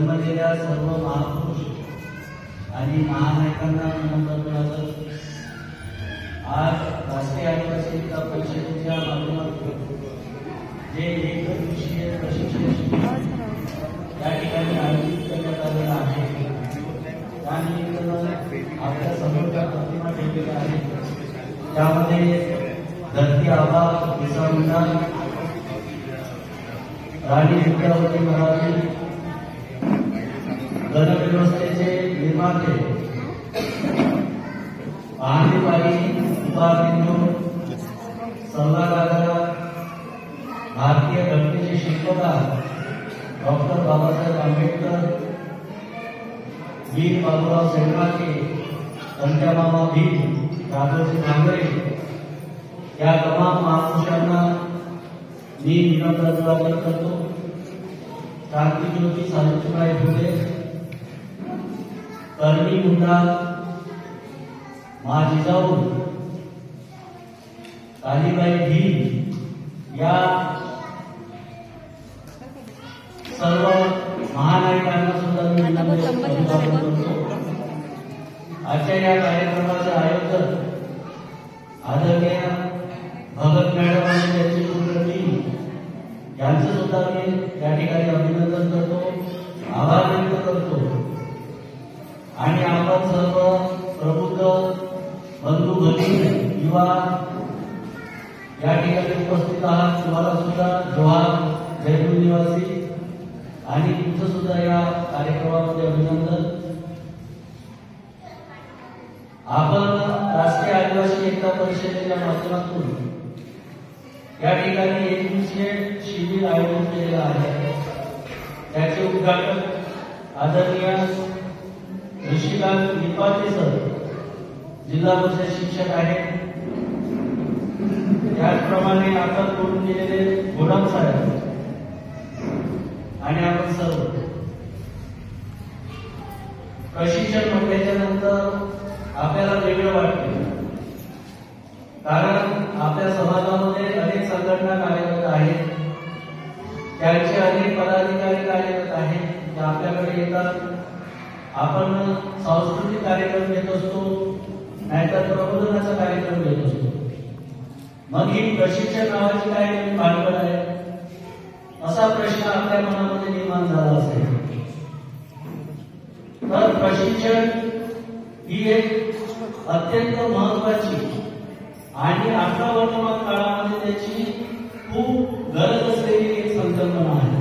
जन्मलेल्या सर्व महापुरुष आणि महानायकांना नमन करतो। आज राष्ट्रीय आदिवासी एकता परिषदेच्या माध्यमातून जे एक दिवसीय प्रशिक्षण शिबिर या ठिकाणी आयोजित करण्यात आलेलं आहे, त्यानिमित्तानं आपल्या समोर प्रतिमा ठेवलेल्या आहेत। त्यामध्ये धरती आबा बिरसा मुंडा, राणी विद्यावती मराठी, गणव्यवस्थेचे निर्माते महादेवाई उपाबिंदू, सल्लागार, भारतीय घटनेचे शिल्पकार डॉक्टर बाबासाहेब आंबेडकर, वीर बाबूराव सेंद्राके, संत्यामामा भीम, राघोजी भांगरे या तमाम महापुरुषांना मी विनम्र अभिवादन करतो। क्रांतिज्योती सावित्रीबाई फुले, कर्णी मुंडा, माँ जिजाऊ, कालीबाई भीम या सर्व महानायकांना सुद्धा मी विनम्र अभिवादन करतो। आजच्या या कार्यक्रमाचे आयोजक आदरणीय भगत मॅडम आणि त्यांची पूर्ण टीम यांचं सुद्धा मी या ठिकाणी अभिनंदन करतो, आभार व्यक्त करतो। आणि आपण सर्व प्रबुद्ध बंधू भगिनी युवा या ठिकाणी उपस्थित आहात, तुम्हाला सुद्धा जोहार, जयपूर निवासी आणि तुमचं सुद्धा या कार्यक्रमामध्ये अभिनंदन। आपण राष्ट्रीय आदिवासी एकता परिषदेच्या माध्यमातून या ठिकाणी एक दिवसीय शिबिर आयोजित केलेलं आहे। त्याचे उद्घाटन आदरणीय ऋषिकांत निपाते सर, जिल्हा परिषद शिक्षक आहेत, त्याचप्रमाणे आपण बोलून गेलेले गोडाम साहेब आणि आपण सर्व प्रशिक्षण म्हटल्याच्या नंतर आपल्याला वेगळं वाटतं, कारण आपल्या समाजामध्ये अनेक संघटना कार्यरत आहेत, त्यांचे अनेक पदाधिकारी कार्यरत आहेत, ते आपल्याकडे येतात। आपण सांस्कृतिक कार्यक्रम घेत असतो, नाहीतर प्रबोधनाचा कार्यक्रम घेत असतो। मग ही प्रशिक्षण नावाची काय भानगड आहे, असा प्रश्न आपल्या मनामध्ये निर्माण झाला असेल तर प्रशिक्षण ही एक अत्यंत महत्वाची आणि आपल्या वर्तमान काळामध्ये त्याची खूप गरज असलेली एक संकल्पना आहे।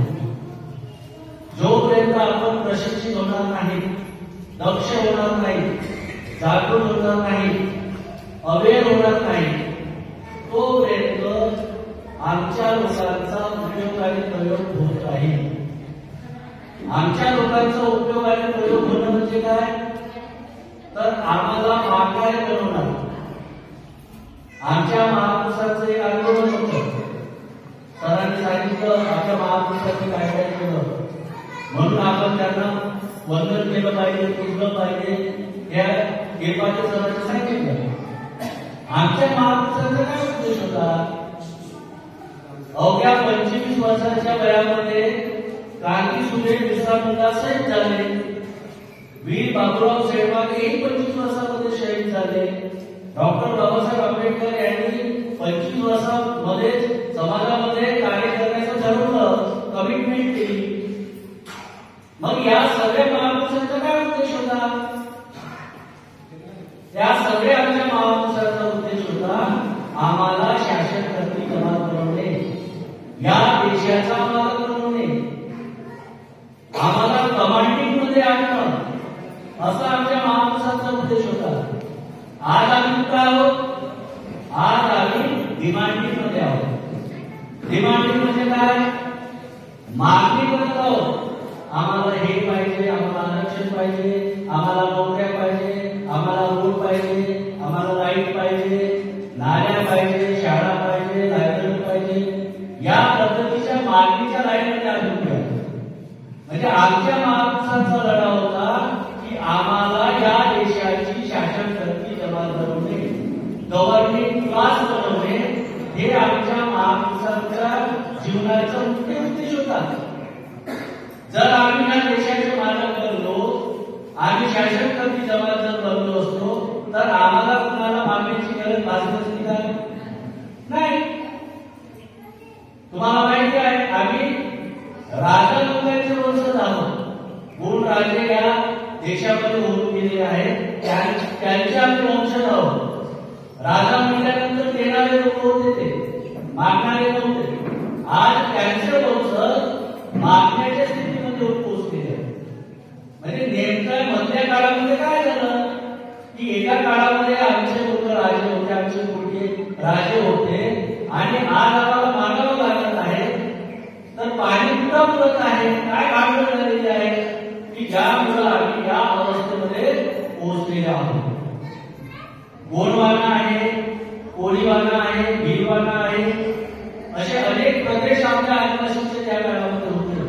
जोपर्यंत आपण प्रशिक्षित होणार नाही, दक्ष होणार नाही, जागरूक होणार नाही, अवेअर होणार नाही, तोपर्यंत आमच्या लोकांचा उपयोगाने प्रयोग होत राहील। आमच्या लोकांचा उपयोगाने प्रयोग होणं म्हणजे काय, तर आम्हाला मागाय बनवणार। आमच्या महापुरुषांचं एक आंदोलन होतं, सरांनी सांगितलं आमच्या महापुरुषांनी काय काय केलं, म्हणून आपण त्यांना वंदन केलं पाहिजे, पूजलं पाहिजे। या गेपाच्या सरांनी सांगितलं आमच्या महापुरुषांचा काय उद्देश होता। अवघ्या 25 वर्षाच्या वयामध्ये क्रांतीसूर्य बिरसा मुंडा शहीद झाले, वीर बाबूराव सेंद्राके 25 वर्षामध्ये शहीद झाले, डॉक्टर बाबासाहेब आंबेडकर यांनी 25 वर्षामध्ये समाजामध्ये कार्य करण्याचं ठरवलं, कमिटमेंट केली। मग या सगळ्या महापुरुषांचा काय उद्देश होता, त्या सगळ्या आमच्या महापुरुषांचा उद्देश होता आम्हाला शासनकर्ती जमात बनवणे, या देशाचा मालक बनवणे, आम्हाला कमांडिंग मध्ये आणणं, असा आमच्या महापुरुषांचा उद्देश होता। आज आम्ही काय आहोत, आज आम्ही डिमांडिंग मध्ये आहोत। डिमांडिंग म्हणजे काय, मागणी करत आहोत, आम्हाला हे पाहिजे, आम्हाला आरक्षण पाहिजे, आम्हाला नोकऱ्या पाहिजे, आम्हाला रोड पाहिजे, आम्हाला लाईट पाहिजे, नाल्या पाहिजे, शाळा पाहिजे, लायब्ररी पाहिजे, या पद्धतीच्या मागणीच्या लाईनमध्ये आम्ही म्हणजे आमच्या महापुरुषांचा लढा होता की आम्हाला या देशाची शासनकर्ती जमात बनवणे, गव्हर्निंग क्लास बनवणे, हे आमच्या महापुरुषांच्या जीवनाचा मुख्य उद्देश होता। जर आम्ही या देशाचे आम्ही शासनकर्ती जमात जर बनलो असतो तर आम्हाला कुणाला मागण्याची गरज भासत असती का? नाही. तुम्हाला माहिती आहे आम्ही राजा लोकांचे वंशज आहोत. कोण राजे या देशामध्ये होऊन गेले आहेत त्यांचे आम्ही वंशज आहोत. राजा म्हटल्यानंतर देणारे लोक होते ते मागणारे नव्हते. आज त्यांचे वंशज मागण्याच्या स्थितीमध्ये पोहोचलेले आहेत. म्हणजे नेमकं मधल्या काळामध्ये काय झालं की एका काळामध्ये आमचे लोक राजे होते, आमचे मुलगे राजे होते आणि आज आम्हाला मागावं लागत आहे. तर पाणी कुठं पुरत आहे, काय भांडण झालेली आहे की ज्यामुळे आम्ही या अवस्थेमध्ये पोहोचलेले आहोत. गोंडवाना आहे, कोळीवाना आहे, भिलवाना आहे, असे अनेक प्रदेश आपल्या आदिवासींचे त्या काळामध्ये होते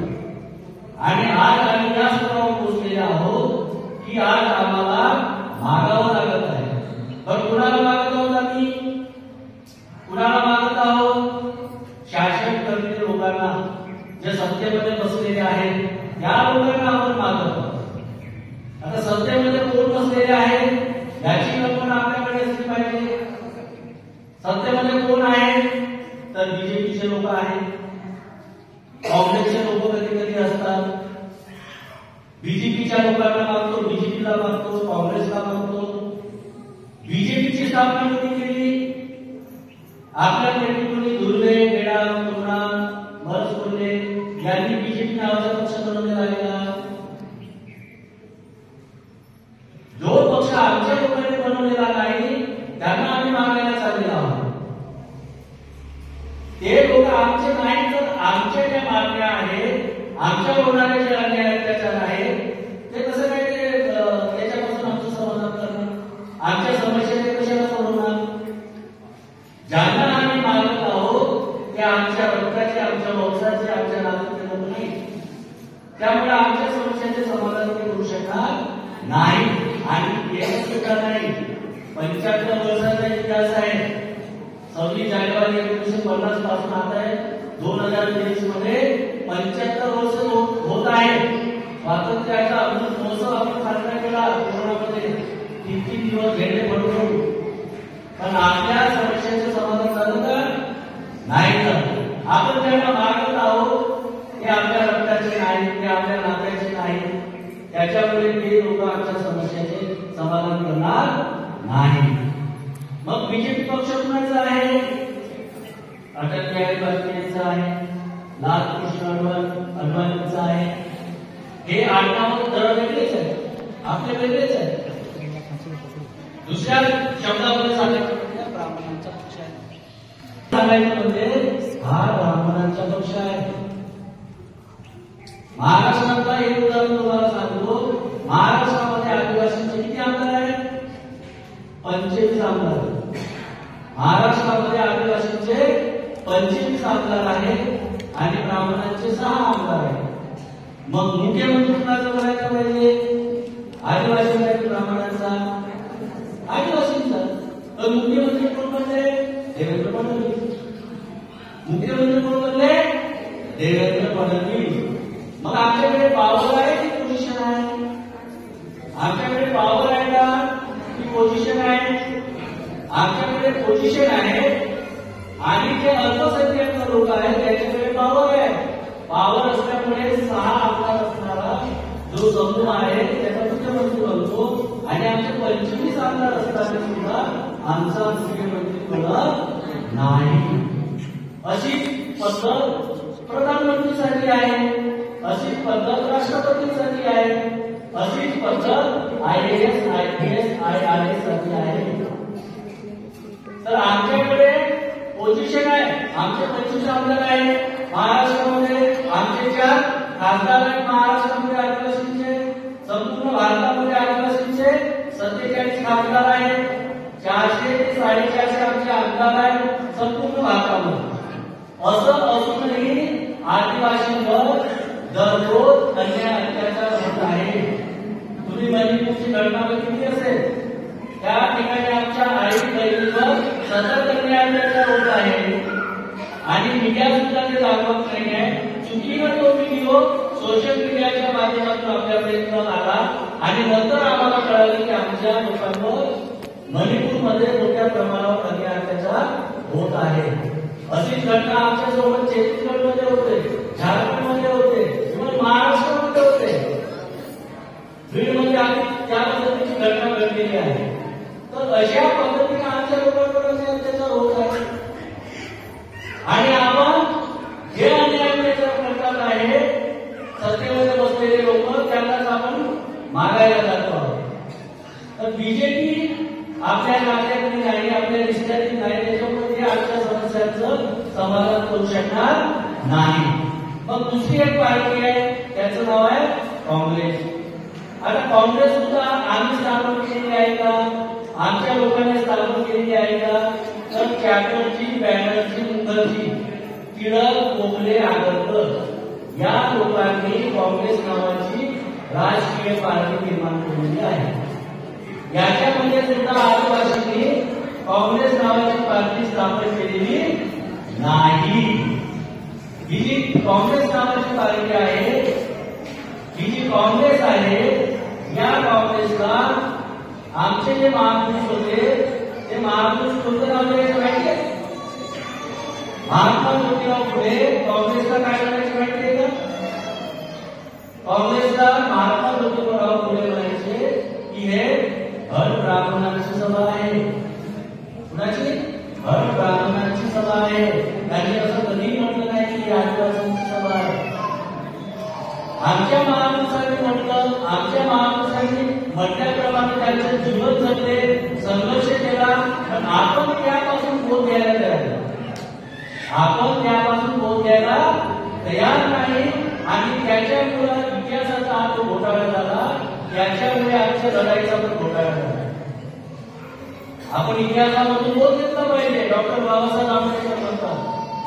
आणि आज आम्ही या स्तरावर पोहोचलेले आहोत की आज आम्हाला मागावं लागत आहे. पण कुणाला मागत आहोत आम्ही? कुणाला मागत आहोत? शासन करणाऱ्या लोकांना, जे सत्तेमध्ये बसलेले आहेत या लोकांना आपण मागत आहोत. आता सत्तेमध्ये कोण बसलेले आहेत याची कल्पना आपल्याकडे असली पाहिजे. सत्तेमध्ये कोण आहे तर बीजेपीचे लोक आहेत, काँग्रेसचे लोक कधी कधी असतात. बीजेपीच्या लोकांना मागतो, बीजेपीला मागतो, काँग्रेसला मागतो. बीजेपीची स्थापना कधी केली? आपल्या नेतृत्वाने दुर्वे, गेडा, पूर्णा, मर्स बोलले यांनी बीजेपी नावाचा पक्ष बनवलेला आहे. जो पक्ष आमच्या लोकांनी बनवलेला नाही त्यांना आम्ही मागायला चाललेलो आहोत. ते लोक आमचे नाही तर आमच्या ज्या मागण्या आहेत, आमच्या होणारे जे अन्याय अत्याचार आहे ते कसं काय त्याच्यापासून आमचं समाधान करणार, आमच्या समस्या कशाला सोडवणार? ज्यांना आम्ही मागत आहोत ते आमच्या रक्ताचे, आमच्या वंशाचे, आमच्या नात्याचे लोक नाही. त्यामुळे आमच्या समस्यांचे समाधान ते करू शकणार नाही. आणि एक सुद्धा नाही, 75 वर्षाचा इतिहास आहे. 26 जानेवारी 1950 पासून आता आहे 2023 मध्ये 75 वर्ष होत आहे. स्वातंत्र्याचा अमृत महोत्सव आपण साजरा केला कोरोनामध्ये 3 दिवस झेंडे फडकवून. पण आपल्या समस्यांचे समाधान झालं का? नाही झालं. आपण ज्यांना मागत आहोत ते आपल्या रक्ताचे नाही, ते आपल्या नात्याचे नाही. त्याच्यामुळे ते लोक आमच्या समस्याचे समाधान करणार नाही. मग बीजेपी पक्ष कुणाचा आहे? अटल बिहारी वाजपेयींचा आहे, लालकृष्ण अडवाणींचा आहे. हे आडनाव जरा वेगळेच आहे, आपले वेगळेच आहे. दुसऱ्या शब्दामध्ये सांगायचं ब्राह्मणांचा पक्ष आहे. सांगायचं म्हणजे हा ब्राह्मणांचा पक्ष आहे. महाराष्ट्रातला एक उदाहरण तुम्हाला सांगतो. महाराष्ट्रामध्ये आदिवासींचे किती आमदार आहेत? 25 आमदार. महाराष्ट्रामध्ये आदिवासींचे 25 आमदार आहेत आणि ब्राह्मणांचे 6 आमदार आहेत. मग मुख्यमंत्री कुणाचा करायचा पाहिजे? आदिवासींचा की ब्राह्मणांचा? आदिवासींचा. तर मुख्यमंत्री कोण बनले? देवेंद्र फडणवीस. मुख्यमंत्री कोण बनले? देवेंद्र फडणवीस. मग आमच्याकडे पॉवर आहे की पोझिशन आहे? आमच्याकडे पॉवर आहे का की पोझिशन आहे? आमच्याकडे पोझिशन आहे आणि जे अल्पसंख्याक लोक आहेत त्यांच्याकडे पॉवर आहे. पॉवर असल्यामुळे 6 आमदार असणारा जो समूह आहे त्याचा मुख्यमंत्री बनतो आणि आमचे 25 आमदार असताना सुद्धा आमचा मुख्यमंत्री बनत नाही. अशी पद्धत प्रधानमंत्रीसाठी आहे, अशी पद्धत राष्ट्रपतींसाठी आहे, अशीच पद्धत IAS, IPS, IRS साठी आहे. तर आमच्याकडे पोझिशन आहे. आमचे 25 आमदार आहेत महाराष्ट्रामध्ये. आमचे 4 खासदार आहेत महाराष्ट्रामध्ये आदिवासींचे. संपूर्ण भारतामध्ये आदिवासींचे 47 खासदार आहेत. 400 ते 450 आमचे आमदार आहेत संपूर्ण भारतामध्ये. असं असूनही आदिवासींवर दररोज अन्याय अत्याचार होत आहे. तुम्ही मणिपूरची घटना बघितली असेल. त्या ठिकाणी आमच्या आई बहिणीवर सतत अन्याय अत्याचार होत आहे आणि मीडिया सुद्धा ते दाखवत नाही आहे. चुकीनं तो व्हिडिओ सोशल मीडियाच्या माध्यमातून आपल्यापर्यंत आला आणि नंतर आम्हाला कळालं की आमच्या लोकांवर मणिपूरमध्ये मोठ्या प्रमाणावर अन्याय अत्याचार होत आहे. अशीच घटना आमच्या सोबत छत्तीसगडमध्ये होते, झारखंडमध्ये होते, महाराष्ट्रामध्ये होते, बीडमध्ये आम्ही त्या पद्धतीची घटना घडलेली आहे. तर अशा पद्धतीने आमच्या लोकांवर अन्याय अत्याचार होत आहे आणि आपण जे अन्याय अत्याचार करतात आहे सत्तेमध्ये बसलेले लोक त्यांनाच आपण मागायला जातो आहोत. तर बीजेपी आपल्या नात्यातली नाही, आपल्या रिश्त्यातली नाही, त्याच्यामुळे आमच्या समस्यांचं समाधान करू शकणार नाही. मग दुसरी एक पार्टी आहे, त्याचं नाव आहे काँग्रेस. आता काँग्रेस सुद्धा आम्ही स्थापन केलेली आहे का, आमच्या लोकांनी स्थापन केलेली आहे का, तर चॅटर्जी, बॅनर्जी, मुखर्जी, टिळक, गोखले, आगरकर या लोकांनी काँग्रेस नावाची राष्ट्रीय पार्टी निर्माण केलेली आहे. याच्यामध्ये सुद्धा आदिवासींनी काँग्रेस नावाची पार्टी स्थापन केलेली नाही. ही जी काँग्रेस नावाची पार्टी आहे, ही जी काँग्रेस आहे, या काँग्रेसला आमचे जे महापुरुष होते ते महापुरुष कोणतं नाव द्यायचं माहितीये? महात्मा ज्योतिराव फुले. काँग्रेसला काय म्हणायचं माहितीये का? काँग्रेसला महात्मा ज्योतिराव फुले म्हणायचे की हे हर ब्राह्मणांची सभा आहे. कुणाची? हर ब्राह्मणांची सभा आहे. त्यांनी असं कधीही म्हटलं नाही की आदिवासींची सभा आहे. आमच्या महापुरुषांनी म्हटलं, आमच्या महापुरुषांनी म्हटल्याप्रमाणे त्यांचं जीवन जगले, संघर्ष केला, पण आपण त्यापासून बोध घ्यायला तयार नाही. आपण त्यापासून बोध घ्यायला तयार नाही आणि त्याच्यामुळे इतिहासाचा हा जो घोटाळा झाला, त्याच्यामुळे आमच्या लढाईचा पण घोटाळा झाला. आपण इतिहासामधून बोध घेतला पाहिजे. डॉक्टर बाबासाहेब आंबेडकर म्हणतात,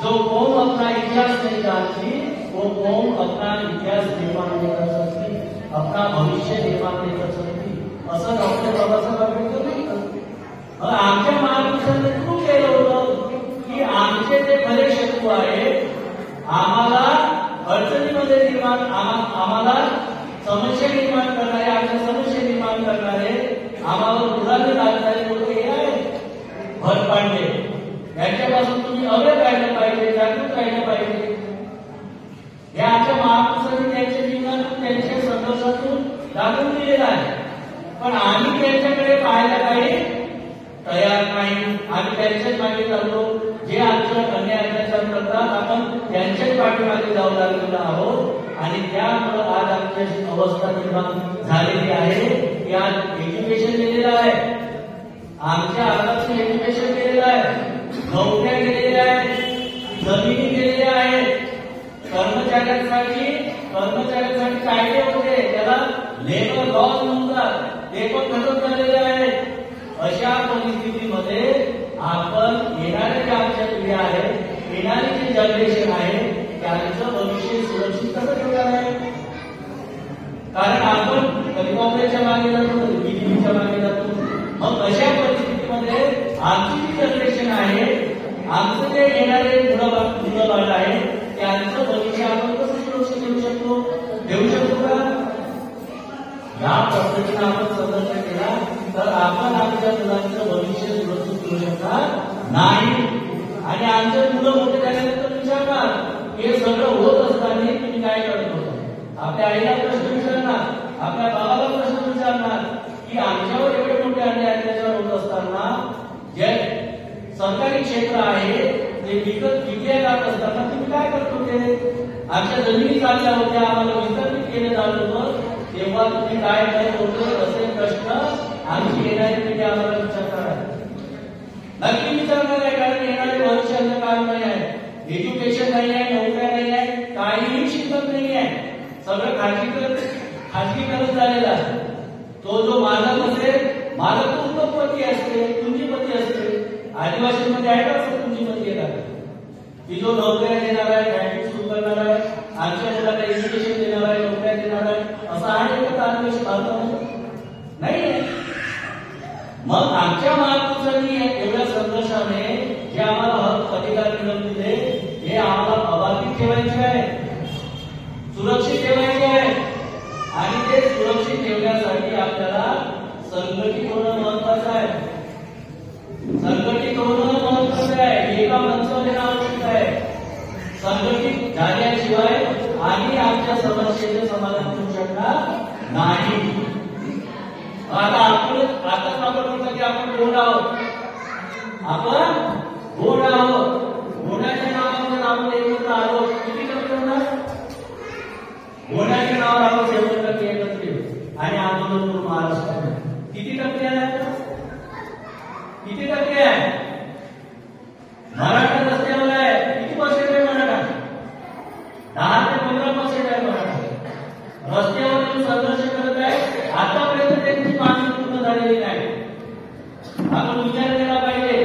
जो कौम अपना इतिहास नहीं जानती वो कौम अपना इतिहास निर्माण नहीं कर सकती, अपना भविष्य निर्माण नहीं कर सकती, असं डॉक्टर बाबासाहेब आंबेडकर म्हणतात. आमच्या महापुरुषांनी खूप केलं होतं की आमचे जे खरे शत्रू आहे, आम्हाला अडचणीमध्ये निर्माण, आम्हाला समस्या निर्माण करणारे, आमच्या समस्या निर्माण करणारे, आम्हाला उदाहरण लागणारे लोक हे आहेत भरपांडे. यांच्यापासून तुम्ही अवेअर राहिलं पाहिजे, जागृत राहिलं पाहिजे. हे आमच्या महापुरुषांनी त्यांच्या जीवनातून, त्यांच्या संघर्षातून दाखवून दिलेलं आहे. पण आम्ही त्यांच्याकडे पाहायला काही तयार नाही. आम्ही त्यांच्याच मागे चाललो. जे आमचं अन्याय अत्याचार करतात आपण त्यांच्याच पाठीमागे जाऊ लागलेलो आहोत आणि त्यामुळे आज आमची अवस्था निर्माण झालेली आहे की आज एज्युकेशन दिलेलं आहे, आमच्या हातातून एज्युकेशन केलेलं आहे, नोकऱ्या केलेल्या आहेत, जमिनी केलेल्या आहेत, कर्मचाऱ्यांसाठी कायदे होते, त्याला लेबर लॉज म्हणतात, ते पण खतम झालेले आहेत. अशा परिस्थितीमध्ये आपण येणारे जे आमच्या पिढ्या आहेत, येणारे जे जनरेशन आहे, त्यांचं भविष्य सुरक्षित कसं ठेवणार आहे? कारण आपण कधी काँग्रेसच्या मागे जातो, कधी बीजेपीच्या मागे जातो. मग अशा परिस्थितीमध्ये आमची जी जनरेशन आहे, आमचं जे येणारे मुलं बाळ आहे, त्यांचं भविष्य आपण कसं सुरक्षित ठेवू शकतो का? या पद्धतीने आपण संघर्ष केला तर आपण आमच्या मुलांचं भविष्य सुरक्षित करू शकणार नाही. आणि आमचे मुलं मोठे झाल्यानंतर विचारणार हे सगळं होत असताना तुम्ही काय करत होता? आपल्या आईला प्रश्न विचारणार, आपल्या बाबाला प्रश्न विचारणार की आमच्यावर एवढे मोठे अन्याय अत्याचार होत असताना जे सरकारी क्षेत्र आहे ते विकले जात असताना तुम्ही काय करत होते? आमच्या जमिनी चालल्या होत्या, आम्हाला विस्थापित केलं जात होतं, तेव्हा तुम्ही काय करत होते? असे प्रश्न आमची येणारी पिढी आम्हाला विचारणार आहे, नक्की विचारणार आहे. कारण येणारे भविष्य अंधकार नाही आहे, एज्युकेशन नाही आहे, नोकऱ्या नाही आहे, काहीही शिकत नाही आहे, सगळं खाजगीकरण झालेलं आहे. तो जो मालक असेल, मालक उत्पत्ती असते, पुंजीपती असते. आदिवासींमध्ये आहे का पुंजीपती येतात की जो नोकऱ्या देणार आहे, फॅक्टरी सुरू करणार आहे, आमच्या मुलाला एज्युकेशन देणार आहे, नोकऱ्या देणार आहे, असं आहे का आदिवासी भारतामध्ये? नाही. मग आमच्या महापुरुषांनी एवढ्या संघर्षाने जे आम्हाला हक्क अधिकार मिळवून दिले, हे आम्हाला अबाधित ठेवायचे आहे, सुरक्षित ठेवायचे आहे. आणि ते सुरक्षित ठेवण्यासाठी आमच्या समस्येचे समाधान करू शकणार नाही. आता आपण की आपण गोड आहोत, आपण गोड आहोत. गोडाच्या नावावर आपण एकत्र आलो, किती टक्के होणार? गोडाच्या नावावर आपण 70% एकत्र आणि आंदोलन करून महाराष्ट्रात किती टक्के आहे? किती टक्के आहे? मराठा रस्त्यावर आहे, किती पर्सेंट आहे मराठा? 10 ते 15% आहे मराठा. रस्त्यावर येऊन संघर्ष करत आहे. आतापर्यंत त्यांची मागणी पूर्ण झालेली नाही. आपण विचार केला पाहिजे.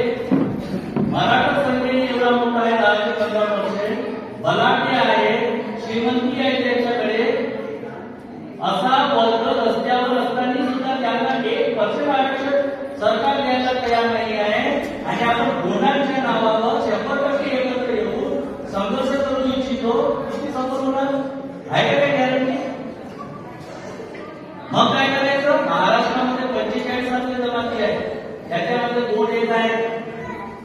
मराठा संख्येने एवढा मोठा आहे, 10 ते 15%. बलाढ्य आहे, श्रीमंती आहे त्यांच्याकडे. असा वर्ग रस्त्यावर असताना सुद्धा त्यांना 1% आरक्षण सरकार द्यायला तयार नाही आहे. आणि आपण गोडाच्या नावावर 100% एकत्र येऊन संघर्ष करू इच्छितो. किती सफल होणार आहे का काही गॅरंटी? मग काय करायचं? महाराष्ट्रामध्ये 45 आपले जमाती आहे. त्याच्यामध्ये गोड एक आहे,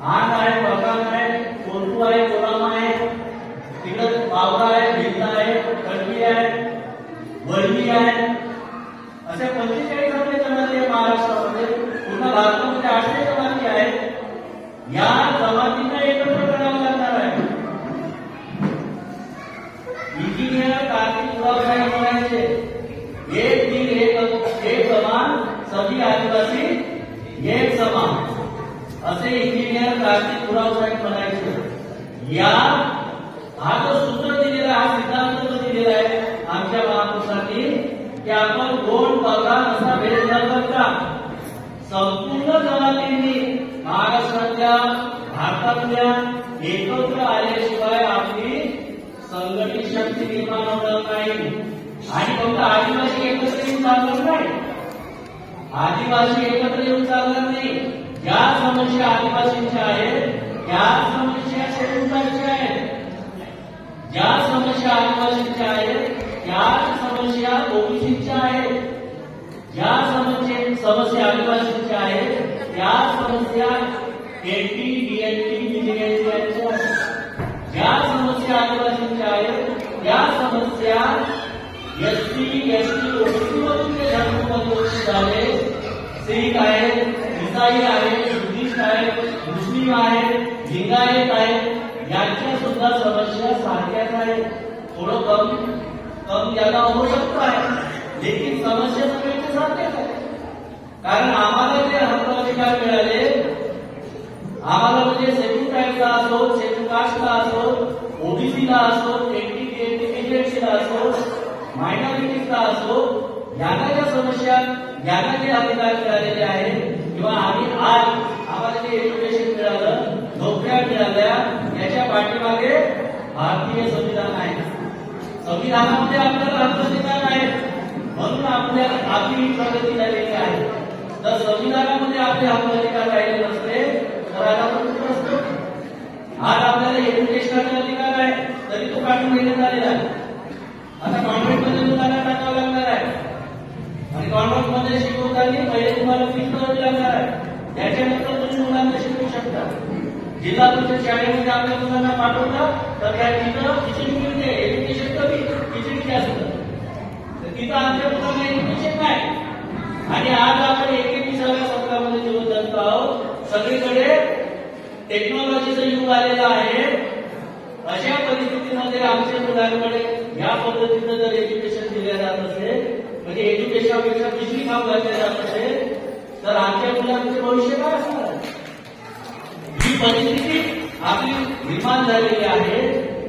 आंध आहे, बगान आहे, कोल्हू आहे, कोलामा आहे, तिकडं पावरा आहे, भिल्ल आहे, कडवी आहे, वळवी आहे. अशा 45 आपले जमाती आहे महाराष्ट्रामध्ये. पूर्ण भारतामध्ये 800 जमाती आहेत. या जमातींना एकत्र करावं लागणार आहे. इंजिनियर कार्तिक पुरावठाई म्हणायचे, एक दिन एक समान, सभी आदिवासी एक समान. असे इंजिनियर कार्तिक पुरावठाई म्हणायचे. या हा जो सूत्र दिलेला, हा सिद्धांत जो दिलेला आहे आमच्या महापुरुषांनी, की आपण गोड बगान असा भेद न करता संपूर्ण जमातींनी महाराष्ट्रातल्या, भारतातल्या एकत्र आल्याशिवाय आपली संघटित शक्ती निर्माण होणार नाही. आणि फक्त आदिवासी एकत्र येऊन चालणार नाही. आदिवासी एकत्र येऊन चालणार नाही. ज्या समस्या आदिवासींच्या आहेत, त्या समस्या शेतकऱ्यांच्या आहेत. ज्या समस्या आदिवासींच्या आहेत, त्या समस्या ओबीसीच्या आहेत. ज्या समस्या आदिवासींच्या आहेत, त्या समस्या एनटी, डीएनटी, बीजेपीच्या आहेत. ज्या समस्या आदिवासींच्या आहेत, त्या समस्या एसटी, एसटी, ओबीसी मधून जे धर्ममधून झाले, शीख आहेत, ईसाई आहेत, बुद्धिस्ट आहेत, मुस्लिम आहेत, लिंगायत आहेत, यांच्या सुद्धा समस्या सारख्याच आहेत. थोडं कम ज्यादा हो सकता है, लेकिन समस्या सगळ्यांच्या सारख्याच आहे. कारण आम्हाला जे हक्क अधिकार मिळाले, आम्हाला म्हणजे शेड्यूल ट्राईबचा असो, शेड्यूल कास्टला असो, ओबीसीला असो, एनटीला असो, मायनॉरिटीजला असो, यांना ज्या समस्या, यांना जे अधिकार मिळालेले आहेत, किंवा आम्ही आज आम्हाला जे एज्युकेशन मिळालं, नोकऱ्या मिळाल्या, याच्या पाठीमागे भारतीय संविधान आहे. संविधानामध्ये आपल्याला हक्क अधिकार आहेत, म्हणून आपल्याला आपली प्रगती झालेली आहे. तर संविधानामध्ये आपले हक्क अधिकार राहिले नसते तर आज आपण कुठं असतो? आज आपल्याला एज्युकेशनचा अधिकार आहे, तरी तो काढून घेण्यात आलेला आहे. आता कॉन्व्हेंटमध्ये मुलांना टाकावं लागणार आहे, आणि कॉन्व्हेंटमध्ये शिकवताना पहिले तुम्हाला फीस भरावी लागणार आहे. त्याच्यानंतर तुम्ही मुलांना शिकवू शकता. जिल्हा परिषद शाळेमध्ये आपल्या मुलांना पाठवतात तर त्या तिथं खिचडी मिळते, एज्युकेशन कमी, खिचडी जास्त. तिथं आमच्या मुलांना एज्युकेशन नाही. आणि आज आपण 21व्या शतकामध्ये जीवन जगतो आहोत. सगळीकडे टेक्नॉलॉजीचं युग आलेलं आहे. अशा परिस्थितीमध्ये आमच्या मुलांकडे या पद्धतीनं जर एज्युकेशन दिलं जात असेल, म्हणजे एज्युकेशनपेक्षा दुसरी काम घातले जात असेल, तर आमच्या मुलांचे भविष्य काय असणार? ही परिस्थिती आपली निर्माण झालेली आहे.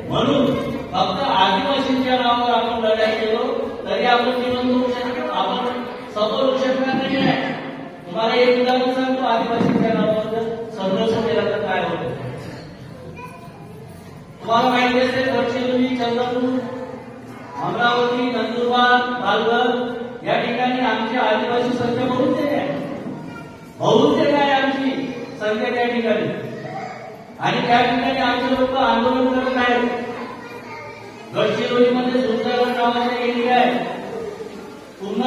म्हणून फक्त आदिवासींच्या नावावर आपण लढाई केलो तरी आपण जीवन होऊ शकतो, आपण सफल होऊ शकणार नाही आहे. तुम्हाला एक उदाहरण सांगतो, आदिवासींच्या नावावर संघर्ष केला तर काय होतं. तुम्हाला माहिती असेल, गडचिरोली, चंद्रपूर, अमरावती, नंदुरबार, पालघर या ठिकाणी आमची आदिवासी संख्या बहुतेक आहे. बहुतेक आहे आमची संख्या त्या ठिकाणी. आणि त्या ठिकाणी आमचे लोक आंदोलन करत आहेत. गडचिरोलीमध्ये सुंदरगड नावाचा एरिया आहे. पूर्ण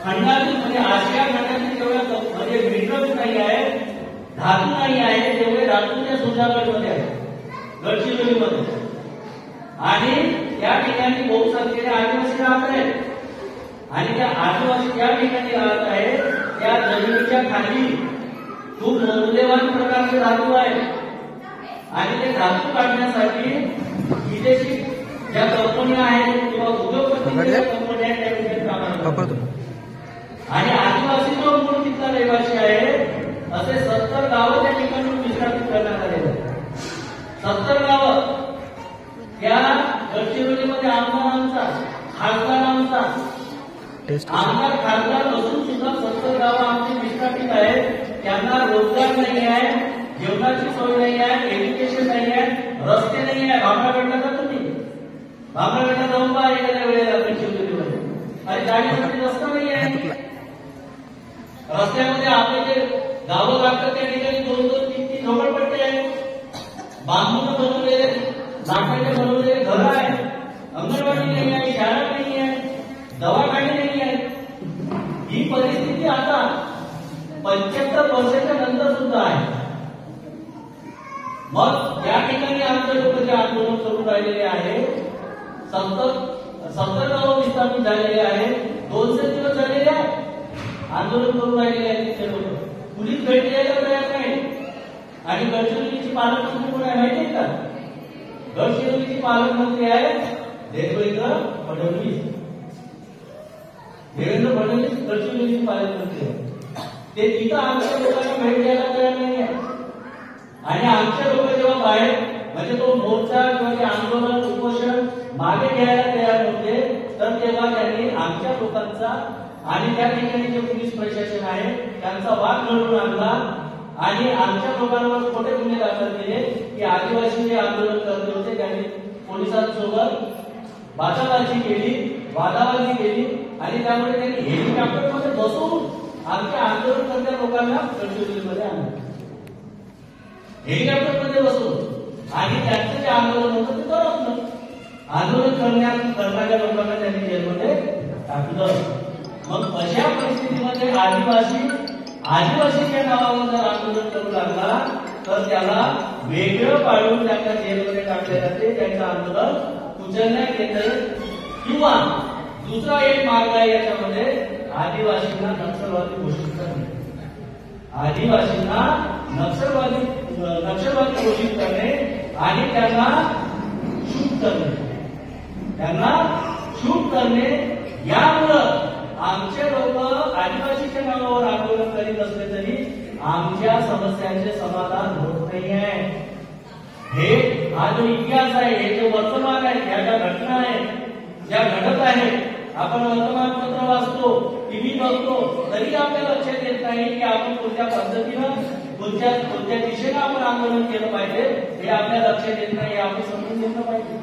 खंडातील म्हणजे आशिया खंडातील तेवढ्या म्हणजे मिनरल्स नाही आहे, धातू नाही आहे, तेवढे धातू त्या सुंदरगडमध्ये आहे, गडचिरोलीमध्ये. आणि या ठिकाणी बहुसंख्येने आदिवासी राहत आहेत आणि त्या आदिवासी ज्या ठिकाणी राहत आहेत त्या जमिनीच्या खाली खूप मौल्यवान प्रकारचे धातू आहेत आणि ते धातू काढण्यासाठी विदेशी ज्या कंपन्या आहेत किंवा उद्योगपतींच्या कंपन्या आहेत त्या ठिकाणी कामाला करतात आणि आदिवासी जो मूळ तिथला रहिवासी आहे असे 70 गावं त्या ठिकाणी विस्थापित करण्यात आलेले आहेत. 70 गावं त्या गडचिरोलीमध्ये आमदारांचा खासदारांचा आमदार खासदार असून सुद्धा 70 गावं आमची विस्थापित आहेत. त्यांना रोजगार नाही आहे, जेवणाची सोय नाही आहे, एज्युकेशन नाही आहे, रस्ते नाही आहे. भामरागडला का तुम्ही भामरागडला जाऊन पहा एखाद्या वेळेला गडचिरोलीमध्ये आणि जाण्यासाठी रस्ता नाही आहे. रस्त्यामध्ये आपले जे गावं लागतात त्या ठिकाणी 2-2, 3-3 झोपडपट्टी आहेत, बांबून बनवलेले लाकडाचे बनवलेले घर आहेत, अंगणवाडी नाही आहे, शाळा नाही आहे, दवाखाने नाही आहेत. ही परिस्थिती आता 75 वर्षाच्या नंतर सुद्धा आहे. मग या ठिकाणी आमचे लोक जे आंदोलन करून राहिलेले आहे 70 गावं विस्थापित झालेले आहे, 200 दिवस झालेले आहे आंदोलन करून राहिलेले आहेत. तिथे लोक पोलीस भेट द्यायला तयार नाही. आणि गडचिरोलीची पालकमंत्री कोण आहे माहिती आहे का? गडचिरोलीची पालकमंत्री आहे देवेंद्र फडणवीस. देवेंद्र फडणवीस गडचिरोलीची पालकमंत्री आहे. ते तिथं आमच्या लोकांना भेट द्यायला तयार नाही आहे आणि आमच्या लोक जेव्हा बाहेर म्हणजे तो मोर्चा किंवा ते आंदोलन उपोषण मागे घ्यायला तयार होते तर तेव्हा त्यांनी आमच्या लोकांचा आणि त्या ठिकाणी जे पोलीस प्रशासन आहे त्यांचा वाद घडवून आणला आणि आमच्या लोकांवर खोटे गुन्हे दाखल केले की आदिवासी जे आंदोलन करत होते त्यांनी पोलिसांसोबत बाचाबाची केली, वादावादी केली आणि त्यामुळे त्यांनी हेलिकॉप्टरमध्ये बसवून आमच्या आंदोलन करणाऱ्या लोकांना गडचिरोलीमध्ये आणलं. हेलिकॉप्टरमध्ये बसवून आणि त्यांचं जे आंदोलन होतं ते करपलं. आंदोलन करणाऱ्या लोकांना त्यांनी जेलमध्ये टाकलं. मग अशा परिस्थितीमध्ये आदिवासीच्या नावावर जर आंदोलन करू लागला तर त्याला वेगळं पाडून त्यांना जेलमध्ये टाकले जाते, त्यांचं आंदोलन उचलण्यात येते. किंवा दुसरा एक मार्ग आहे याच्यामध्ये आदिवासींना नक्षलवादी घोषित करणे. आदिवासींना नक्षलवादी घोषित करणे आणि त्यांना शूट करणे यामुळं आमचे लोक आदिवासीच्या नावावर आंदोलन करीत असले तरी आमच्या समस्यांचे समाधान होत नाही आहे. हे हा जो इतिहास आहे, हे जे वर्तमान आहे, ह्या ज्या घटना आहेत ज्या घडत आहेत, आपण वर्तमानपत्र वाचतो, टीव्ही बघतो तरी आपल्या लक्षात येत नाही की आपण कोणत्या पद्धतीनं कोणत्या दिशेनं आपण आंदोलन केलं पाहिजे हे आपल्या लक्षात येत नाही. हे आपण समजून घेतलं पाहिजे.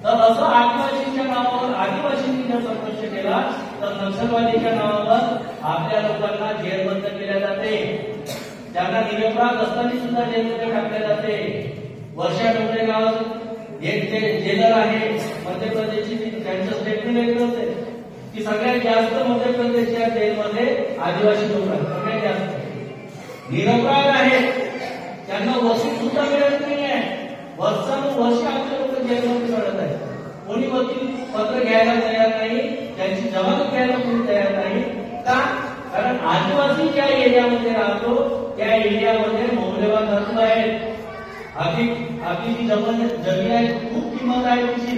तर असं आदिवासींच्या नावावर आदिवासींनी जर संघर्ष केला तर नक्षलवादीच्या नावावर आपल्या लोकांना जेलबंद केल्या जाते, त्यांना निरपराध असताना सुद्धा जेलमध्ये टाकले जाते. वर्षा डोंगरे गावात एक जेलर आहे मध्य प्रदेशची, त्यांचं स्टेटमेंट वेगळंच आहे की सगळ्यात जास्त मध्य प्रदेशच्या जेलमध्ये आदिवासी लोक आहेत, सगळ्यात जास्त निरपराध आहेत, त्यांना वसूल सुद्धा मिळत नाही आहे. वर्षानुवर्ष आमचे लोक जेलमध्ये चढत आहेत. कोणी वकील पत्र घ्यायला तयार नाही, त्यांची जमानत घ्यायला कोणी तयार नाही. का? कारण आदिवासी ज्या एरियामध्ये राहतो त्या एरियामध्ये मौल्यवान धातू आहेत. आपली जी जमीन आहे खूप किंमत आहे तिची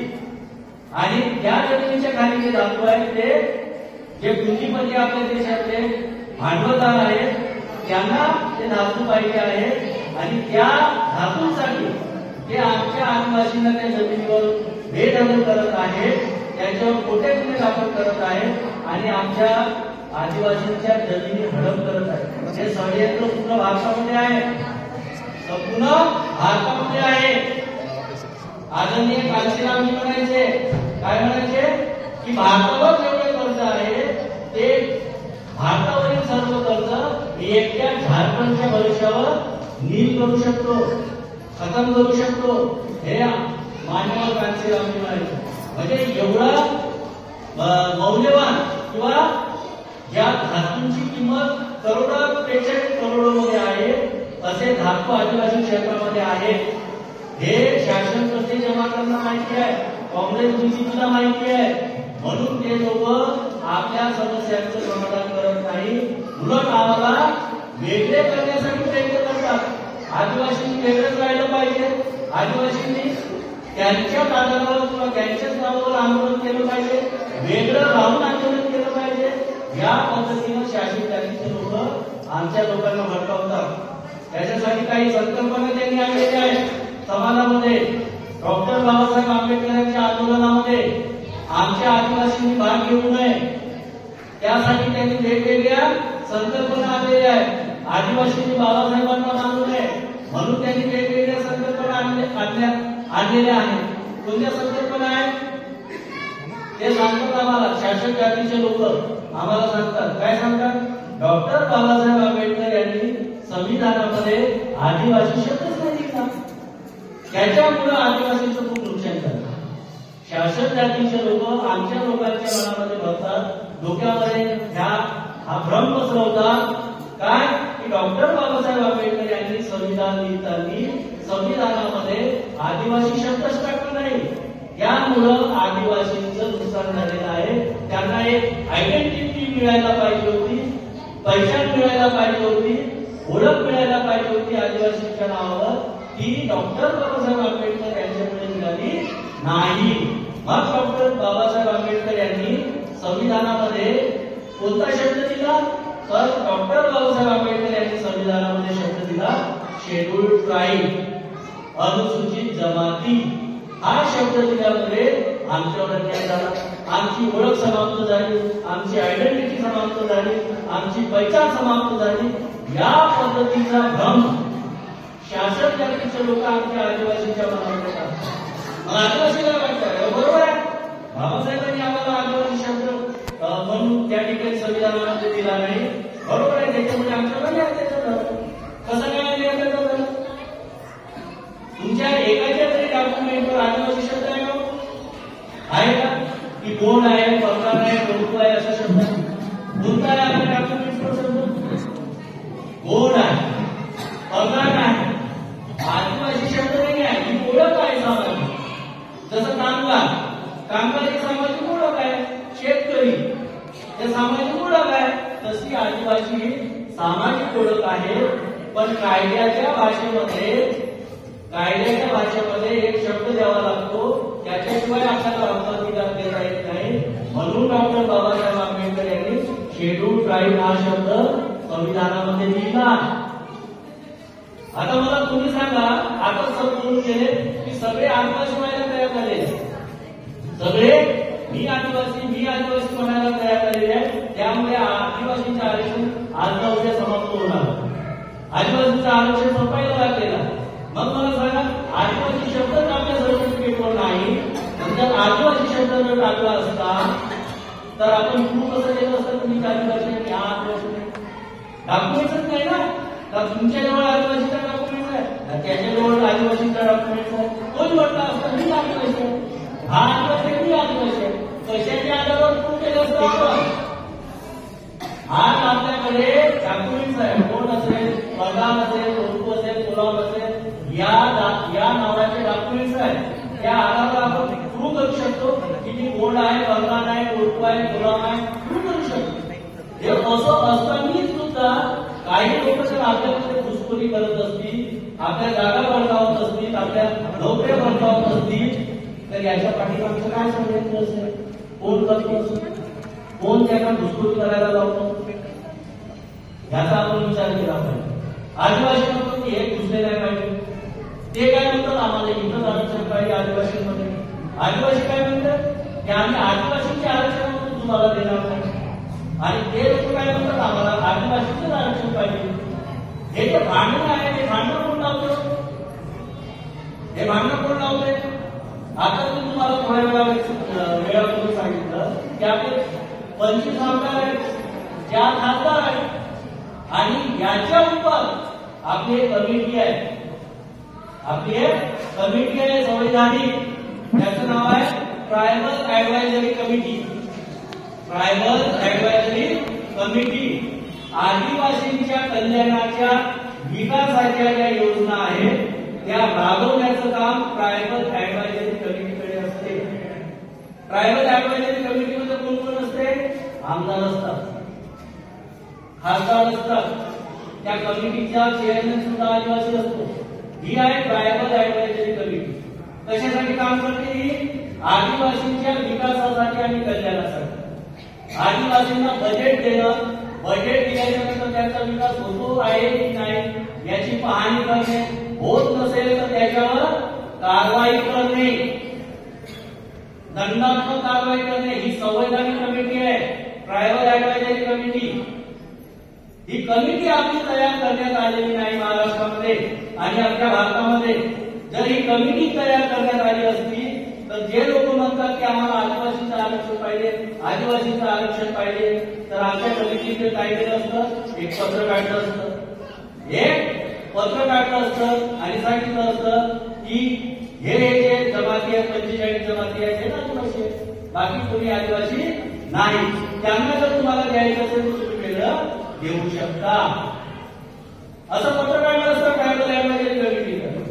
आणि त्या जमिनीच्या खाली जे धातू आहेत ते जे पूंजीपती आपल्या देशातले भांडवलदार आहेत त्यांना ते धातू पाहिजे आहेत आणि त्या धातूंसाठी ते आमच्या आदिवासींना त्या जमिनीवर बेदखल करत आहेत, त्यांच्यावर खोटे गुन्हे दाखल करत आहेत आणि आमच्या आदिवासींच्या जमिनी हडप करत आहेत. हे षडयंत्र पूर्ण भारतामध्ये आहे, संपूर्ण भारतामध्ये आहे. आदरणीय कांशीराम म्हणायचे, काय म्हणायचे की भारतावर जेवढे कर्ज आहे ते भारतावरील सर्व कर्ज एकट्या झारखंडच्या भविष्यावर नील करू शकतो, खतम करू शकतो. हे मान्यवर कांशीराम म्हणायचे. म्हणजे एवढं मौल्यवान किंवा या धातूंची किंमत करोडोपेक्षा करोडोमध्ये आहे असे धातू आदिवासी क्षेत्रामध्ये आहेत. हे शासन कसे जमा करणं माहिती आहे. काँग्रेस बीजेपीला माहिती आहे, म्हणून ते लोक आपल्या समस्यांचं समाधान करत नाही, उलट आम्हाला वेगळे करण्यासाठी प्रयत्न करतात. आदिवासींनी वेगळंच राहिलं पाहिजे, आदिवासींनी त्यांच्या आधारावर किंवा त्यांच्याच नावावर आंदोलन केलं पाहिजे, वेगळं राहून आंदोलन केलं पाहिजे. या पद्धतीनं शासित जातीचे लोक आमच्या लोकांना भडकावतात. त्याच्यासाठी काही संकल्पना त्यांनी आणलेल्या आहेत समाजामध्ये. डॉक्टर बाबासाहेब आंबेडकरांच्या आंदोलनामध्ये आमच्या आदिवासींनी भाग घेऊ नये, त्यासाठी त्यांनी वेगवेगळ्या संकल्पना आणलेल्या आहेत. आदिवासींनी बाबासाहेबांना मानू नये म्हणून त्यांनी वेगवेगळ्या संकल्पना आणलेल्या आहेत. कोणत्या संकल्पना आहेत ते सांगतात आम्हाला. शासक जातीचे लोक आम्हाला सांगतात, काय सांगतात? डॉक्टर बाबासाहेब आंबेडकर यांनी संविधानामध्ये आदिवासी शब्दच नाही लिहिला, त्याच्यामुळे आदिवासींचं खूप नुकसान झालं. शासक जातीचे लोक आमच्या लोकांच्या मनामध्ये भरतात, डोक्यामध्ये हा भ्रम पसरवतात. काय की डॉक्टर बाबासाहेब आंबेडकर यांनी संविधान लिहिताना संविधानामध्ये आदिवासी शब्दच टाकला नाही, यामुळं आदिवासींचं नुकसान झालेलं आहे. त्यांना एक आयडेंटिटी मिळायला पाहिजे होती, पहिचान मिळायला पाहिजे होती, ओळख मिळायला पाहिजे होती आदिवासींच्या नावावर. ती डॉक्टर बाबासाहेब आंबेडकर यांच्याकडे मिळाली नाही. मग डॉक्टर बाबासाहेब आंबेडकर यांनी संविधानामध्ये कोणता शब्द दिला? तर डॉक्टर बाबासाहेब आंबेडकर यांनी संविधानामध्ये शब्द दिला शेड्यूल्ड ट्राईब, अनुसूचित जमाती. हा शब्द दिल्यामुळे आमच्यावर अन्याय झाला, आमची ओळख समाप्त झाली, आमची आयडेंटिटी समाप्त झाली, आमची पहिचान समाप्त झाली. या पद्धतीचा भ्रम शासक जातीचे लोक आमच्या आदिवासींच्या मनामध्ये टाकतात. आदिवासीला वाटतं बरोबर आहे, बाबासाहेबांनी आम्हाला आदिवासी शब्द म्हणून त्या ठिकाणी संविधानामध्ये दिला नाही, बरोबर आहे, त्याच्यामुळे आमच्यावर अन्याय झाला. कसं काय अन्याय झाला? तुमच्या एकाच्या तरी डॉक्युमेंटवर आदिवासी शब्द आहे का? की गोंड आहे, परकार आहे, लोक आहे असा शब्द कोणता आहे आपल्या डॉक्युमेंटवर? शब्द गोंड आहे, परकार आहे, आदिवासी शब्द नाही आहे. ही ओळख आहे सामाजिक. जसं कामगार एक सामाजिक ओळख आहे, शेतकरी हे सामाजिक ओळख आहे, तशी आदिवासी ही सामाजिक ओळख आहे. पण कायद्याच्या भाषेमध्ये एक शब्द द्यावा लागतो, त्याच्याशिवाय आपल्याला हक्क देता येत नाही. म्हणून डॉक्टर बाबासाहेब आंबेडकर यांनी शेड्यूल्ड ट्राईब हा शब्द संविधानामध्ये लिहिला. आता मला तुम्ही सांगा, आता समजून गेले की सगळे आदिवासी व्हायला तयार झाले, सगळे मी आदिवासी म्हणायला तयार झालेले आहे. त्यामुळे आदिवासींचं आरक्षण आजचा उद्या समाप्त होणार, आदिवासींचं आरक्षण संपायला लागलेला. मग मला सांगा, आदिवासी शब्दच आपल्या सर्टिफिकेटवर नाही, जर आदिवासी शब्द जर टाकला असता तर आपण प्रूफ कसं केलं असतं तुम्ही आदिवासी हा आदिवासी डॉक्युमेंटच नाही ना. तर तुमच्याजवळ आदिवासीचा डॉक्युमेंट आहे, त्याच्याजवळ आदिवासीचा डॉक्युमेंट आहे, कोण म्हटलं असतं मी आदिवासी आहे, हा आदिवासी मी आदिवासी आहे, कशाच्या आधारावर प्रूफ केलं असतं आपण? आज आपल्याकडे डॉक्युमेंट्स आहे, कोण असेल, बंगाल असेल, उर्दू असेल, कोलाम असेल, या नावाचे डॉक्युमेंट्स आहेत. त्या आधारावर आपण प्रूव्ह करू शकतो की ती कोण आहे, बंगाल आहे, उर्दू आहे, कोलाम आहे, प्रूव्ह करू शकतो. हे असं असताना सुद्धा काही लोक जर आपल्यामध्ये घुसखोरी करत असतील, आपल्या जागा बळकावत असतील, आपल्या नोकऱ्या बळकावत असतील, तर याच्या पाठीमागचं काय सांगायचं असेल? कोण करतो असेल, कोण त्यांना घुसखोरी करायला लावतो, याचा आपण विचार केला पाहिजे. आदिवासी म्हणतो की हे घुसले नाही पाहिजे, ते काय म्हणतात आम्हाला इथंच आरक्षण पाहिजे आदिवासींमध्ये. आदिवासी काय म्हणतात की आम्ही आदिवासींच्या आरक्षणामध्ये तुम्हाला देणार नाही, आणि ते लोक काय म्हणतात आम्हाला आदिवासींचंच आरक्षण पाहिजे. हे जे भांडण आहे ते भांडण कोण लावतो? हे भांडण कोण लावते? आता मी तुम्हाला थोड्या वेळापूर्वी सांगितलं की आपले 25 आमदार आहेत, 4 खासदार आहेत, आणि याच्या उपर आपली एक कमिटी आहे, आपली एक कमिटी आहे संविधानिक, त्याचं नाव आहे tribal advisory committee. Tribal advisory committee आदिवासींच्या कल्याणाच्या विकासाच्या ज्या योजना आहेत त्या राबवण्याचं काम ट्रायबल ऍडवायझरी कमिटीकडे असते. ट्रायबल ऍडवायझरी कमिटीमध्ये कोण कोण असते? आमदार असतात, खासदार असतात, त्या कमिटीच्या चेअरमॅन सुद्धा आदिवासी असतो. ही आहे ट्रायबल ऍडवायझरी कमिटी. कशासाठी काम करते? ही आदिवासींच्या विकासासाठी आणि कल्याणासाठी. आदिवासींना बजेट देणं, बजेट दिल्यानंतर त्यांचा विकास होतो आहे की नाही याची पाहणी करणे, होत नसेल तर त्याच्यावर कारवाई करणे, दंडात्मक कारवाई करणे. ही संवैधानिक कमिटी आहे ट्रायबल ऍडवायझरी कमिटी. ही कमिटी आपली तयार करण्यात आलेली नाही महाराष्ट्रामध्ये आणि आपल्या भारतामध्ये. जर ही कमिटी तयार करण्यात आली असती तर जे लोक म्हणतात की आम्हाला आदिवासींचं आरक्षण पाहिजे, आदिवासींचं आरक्षण पाहिजे, तर आमच्या कमिटीचे काय केलं असतं? एक पत्र काढलं असतं, एक पत्र काढलं असतं आणि सांगितलं असतं की हे जे जमाती आहेत, 45 जमाती आहेत, हे आदिवासी आहेत, बाकी कोणी आदिवासी नाही. त्यांना जर तुम्हाला द्यायचं असेल तर तुम्ही वेगळं देऊ शकता, असं पत्र काढलं असतं ट्रायबल ऍडवायझरी कमिटीचं.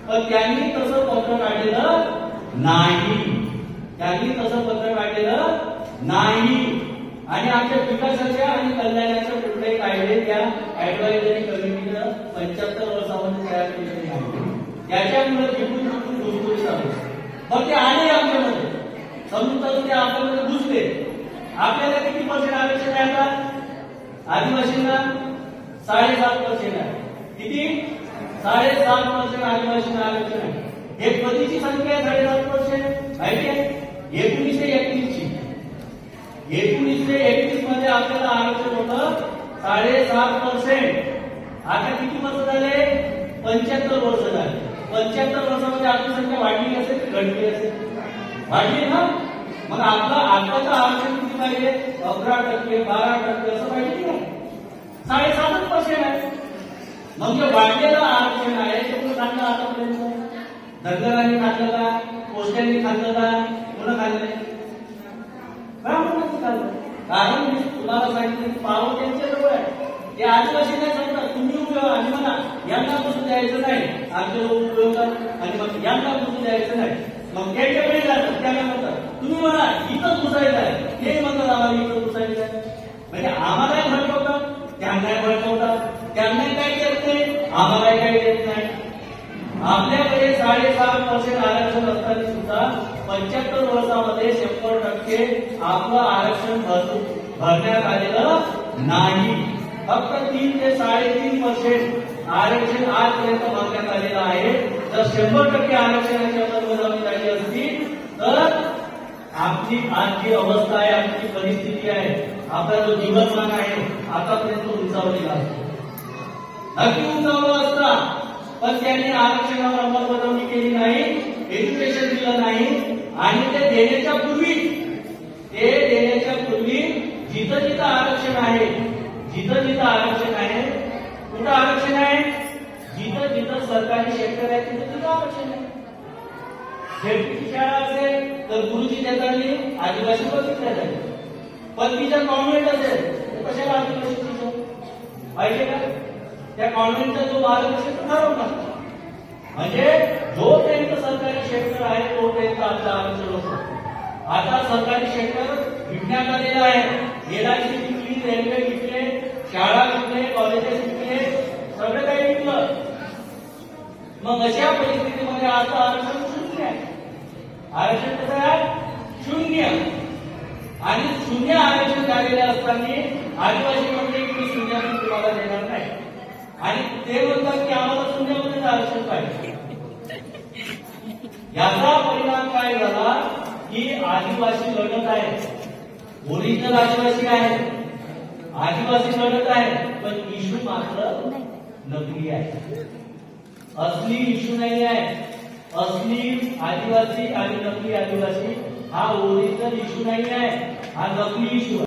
पण त्यांनी तसं पत्र काढलेलं नाही, त्यांनी तसं पत्र काढलेलं नाही. आणि आमच्या विकासाच्या आणि कल्याणाच्या कुठलेही कायदे त्या ऍडवायझरी कमिटीनं 75 वर्षामध्ये तयार केलेले नाही. त्याच्यामुळे जिंकून जिंकून घुसखोरी चालू. मग ते आले आमच्यामध्ये, समजून ते आपल्यामध्ये घुसले. आपल्याला किती पर्सेंट आरक्षण आहे आता? आदिवासींना 7.5% आहे. किती? 7.5% आदिवासींना आरक्षण आहे. हे कधीची संख्या आहे? 7.5% माहिती आहे? 1931 ची. 1931 मध्ये आपल्याला आरक्षण होतं 7.5%. आता किती वर्ष झाले? 75 वर्ष झाले. 75 वर्षामध्ये आपली संख्या वाढली असेल की घटली असेल? वाढली ना. मग आताचं आरक्षण किती पाहिजे? 11%, 12% असं पाहिजे की नाही? 7.5% आहे. मग जे वाढलेलं आरक्षण आहे ते कोण खाल्लं आतापर्यंत? धनगरांनी खाल्लं का? पोस्टांनी खाल्लं का? कोण खाल्लं? ब्राह्मणांनी खाल्लं. कारण मी तुम्हाला सांगितलं की पावर त्यांच्याजवळ आहे. ते आदिवासी नाही सांगतात, तुम्ही उपयोग आणि म्हणा यांना बसू द्यायचं नाही, आमचे लोक उपयोगात आणि मग यांना बसू द्यायचं नाही. मग त्यांच्याकडे जातात, त्यांना म्हणतात तुम्ही म्हणा इथं घुसायचं आहे, ते म्हणतात आम्हाला इथं घुसायचं आहे. म्हणजे आम्हालाही भडकवतात, त्यांनाही भडकवतात, त्यांनाही काही देत नाही, आम्हालाही काही देत नाही. आपल्याकडे 7.5% आरक्षण असताना सुद्धा 75 वर्षामध्ये 100% आपलं आरक्षण भरण्यात आलेलं नाही. फक्त 3 ते 3.5% आरक्षण आजपर्यंत भरण्यात आलेलं आहे. जर 100% आरक्षणाची अंमलबजावणी झाली असती तर आपली आज जी अवस्था आहे, आपली परिस्थिती आहे, आपला जो जीवनमान आहे आतापर्यंत उंचावलेला असतो, नक्की उंचावला असता. पण त्यांनी आरक्षणावर अंमलबजावणी केली नाही, एज्युकेशन दिलं नाही. आणि ते देण्याच्या पूर्वी जिथं जिथं आरक्षण आहे, जिथं जिथं आरक्षण आहे, कुठं आरक्षण आहे? जिथं जिथं सरकारी सेक्टर आहे तिथं तिथं आरक्षण आहे. शेवटीची शाळा असेल तर गुरुजी देताना आदिवासी बघितल्या जाईल. पण तिचं कॉन्व्हेंट असेल तर कशाला आदिवासी टीचर पाहिजे का? त्या कॉन्व्हेंटचा जो मार्ग असेल तो ठरवला. म्हणजे जोपर्यंत सरकारी सेक्टर आहे तोपर्यंत आपलं आरक्षण होतं. आता सरकारी सेक्टर विकण्यात आलेलं आहे. एलआयसी विकली, रेल्वे विकले, शाळा विकले, कॉलेजेस विकले, सगळं काही विकलं. मग अशा परिस्थितीमध्ये आता आरक्षण शून्य आहे. आरक्षण कसं आहे? शून्य. आणि शून्य आरक्षण झालेले असताना आदिवासी म्हणजे की शून्य तुम्हाला देणार नाही. आणि ते म्हणतात की आम्हाला शून्यामध्येच आरक्षण पाहिजे. याचा परिणाम काय झाला की आदिवासी लढत आहे, ओरिजिनल आदिवासी आहे, आदिवासी लढत आहे, पण इशू मात्र नकली आहे. असली इशू नाही आहे. असली आदिवासी आणि नकली आदिवासी हा ओरिजिनल इशू नाही आहे, हा नकली इशू आहे.